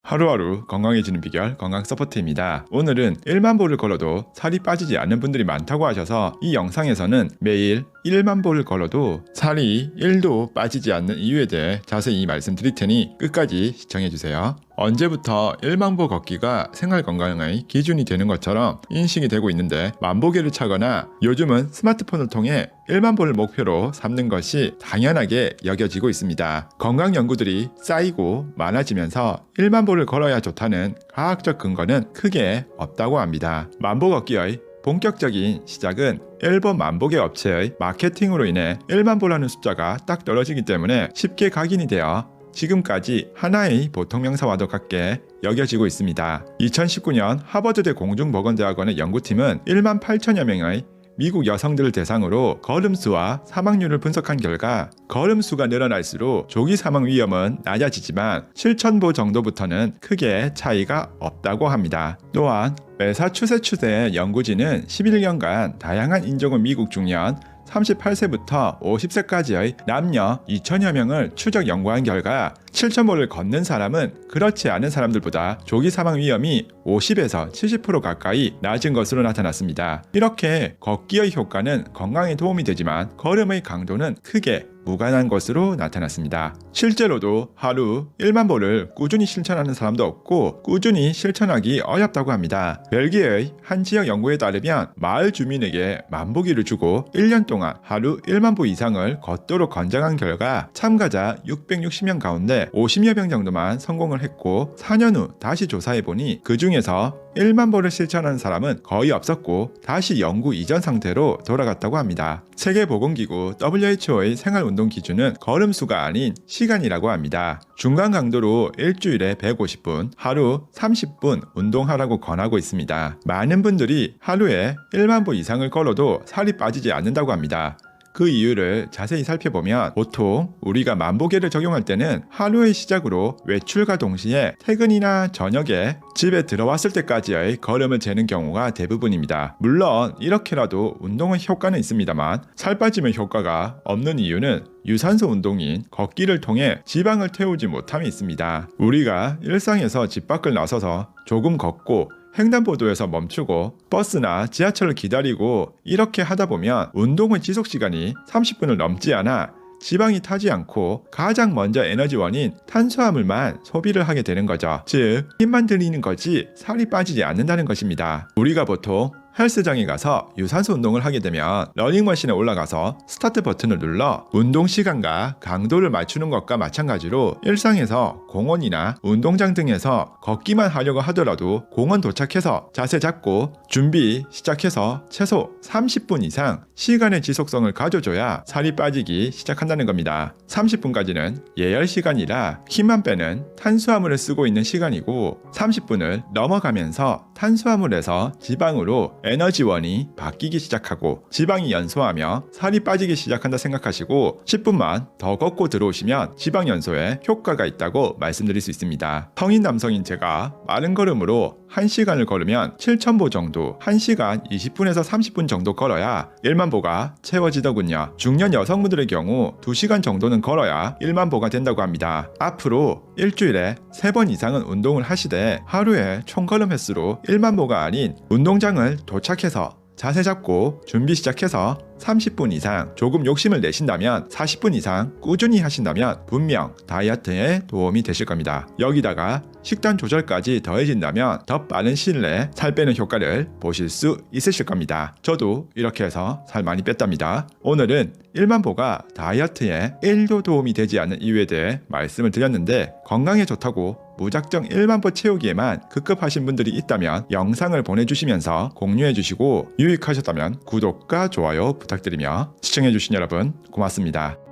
하루하루 건강해지는 비결 건강 서포트입니다. 오늘은 1만 보를 걸어도 살이 빠지지 않는 분들이 많다고 하셔서 이 영상에서는 매일 1만 보를 걸어도 살이 1도 빠지지 않는 이유에 대해 자세히 말씀드릴 테니 끝까지 시청해주세요. 언제부터 1만 보 걷기가 생활 건강의 기준이 되는 것처럼 인식이 되고 있는데 만보계를 차거나 요즘은 스마트폰을 통해 1만 보를 목표로 삼는 것이 당연하게 여겨지고 있습니다. 건강 연구들이 쌓이고 많아지면서 1만 보를 걸어야 좋다는 과학적 근거는 크게 없다고 합니다. 만보 걷기의 본격적인 시작은 일본 만보계 업체의 마케팅으로 인해 1만 보라는 숫자가 딱 떨어지기 때문에 쉽게 각인이 되어 지금까지 하나의 보통 명사와도 같게 여겨지고 있습니다. 2019년 하버드대 공중보건대학원의 연구팀은 1만 8천여 명의 미국 여성들을 대상으로 걸음수와 사망률을 분석한 결과 걸음수가 늘어날수록 조기 사망 위험은 낮아지지만 7,000보 정도부터는 크게 차이가 없다고 합니다. 또한 매사추세츠의 연구진은 11년간 다양한 인종의 미국 중년 38세부터 50세까지의 남녀 2천여 명을 추적 연구한 결과 7,000보를 걷는 사람은 그렇지 않은 사람들보다 조기 사망 위험이 50에서 70% 가까이 낮은 것으로 나타났습니다. 이렇게 걷기의 효과는 건강에 도움이 되지만 걸음의 강도는 크게 무관한 것으로 나타났습니다. 실제로도 하루 1만 보를 꾸준히 실천하는 사람도 없고 꾸준히 실천하기 어렵다고 합니다. 벨기에의 한 지역 연구에 따르면 마을 주민에게 만보기를 주고 1년 동안 하루 1만 보 이상을 걷도록 권장한 결과 참가자 660명 가운데 50여 명 정도만 성공을 했고 4년 후 다시 조사해보니 그 중에서 1만 보를 실천하는 사람은 거의 없었고 다시 연구 이전 상태로 돌아갔다고 합니다. 세계보건기구 WHO의 생활운동 기준은 걸음수가 아닌 시간이라고 합니다. 중간 강도로 일주일에 150분, 하루 30분 운동하라고 권하고 있습니다. 많은 분들이 하루에 1만 보 이상을 걸어도 살이 빠지지 않는다고 합니다. 그 이유를 자세히 살펴보면 보통 우리가 만보계를 적용할 때는 하루의 시작으로 외출과 동시에 퇴근이나 저녁에 집에 들어왔을 때까지의 걸음을 재는 경우가 대부분입니다. 물론 이렇게라도 운동의 효과는 있습니다만 살 빠짐의 효과가 없는 이유는 유산소 운동인 걷기를 통해 지방을 태우지 못함이 있습니다. 우리가 일상에서 집 밖을 나서서 조금 걷고 횡단보도에서 멈추고 버스나 지하철을 기다리고 이렇게 하다 보면 운동의 지속시간이 30분을 넘지 않아 지방이 타지 않고 가장 먼저 에너지원인 탄수화물만 소비를 하게 되는 거죠. 즉 힘만 들이는 거지 살이 빠지지 않는다는 것입니다. 우리가 보통 헬스장에 가서 유산소 운동을 하게 되면 러닝머신에 올라가서 스타트 버튼을 눌러 운동 시간과 강도를 맞추는 것과 마찬가지로 일상에서 공원이나 운동장 등에서 걷기만 하려고 하더라도 공원 도착해서 자세 잡고 준비 시작해서 최소 30분 이상 시간의 지속성을 가져줘야 살이 빠지기 시작한다는 겁니다. 30분까지는 예열 시간이라 힘만 빼는 탄수화물을 쓰고 있는 시간이고 30분을 넘어가면서 탄수화물에서 지방으로 에너지원이 바뀌기 시작하고 지방이 연소하며 살이 빠지기 시작한다 생각하시고 10분만 더 걷고 들어오시면 지방 연소에 효과가 있다고 말씀드릴 수 있습니다. 성인 남성인 제가 마른 걸음으로 1시간을 걸으면 7,000보 정도 1시간 20분에서 30분 정도 걸어야 1만 보가 채워지더군요. 중년 여성분들의 경우 2시간 정도는 걸어야 1만 보가 된다고 합니다. 앞으로 일주일에 3번 이상은 운동을 하시되 하루에 총걸음 횟수로 1만 보가 아닌 운동장을 도착해서 자세 잡고 준비 시작해서 30분 이상 조금 욕심을 내신다면 40분 이상 꾸준히 하신다면 분명 다이어트에 도움이 되실 겁니다. 여기다가 식단 조절까지 더해진다면 더 빠른 시일 내에 살 빼는 효과를 보실 수 있으실 겁니다. 저도 이렇게 해서 살 많이 뺐답니다. 오늘은 1만 보가 다이어트에 1도 도움이 되지 않는 이유에 대해 말씀을 드렸는데 건강에 좋다고 무작정 1만 보 채우기에만 급급하신 분들이 있다면 영상을 보내주시면서 공유해주시고 유익하셨다면 구독과 좋아요 부탁드리며 시청해주신 여러분 고맙습니다.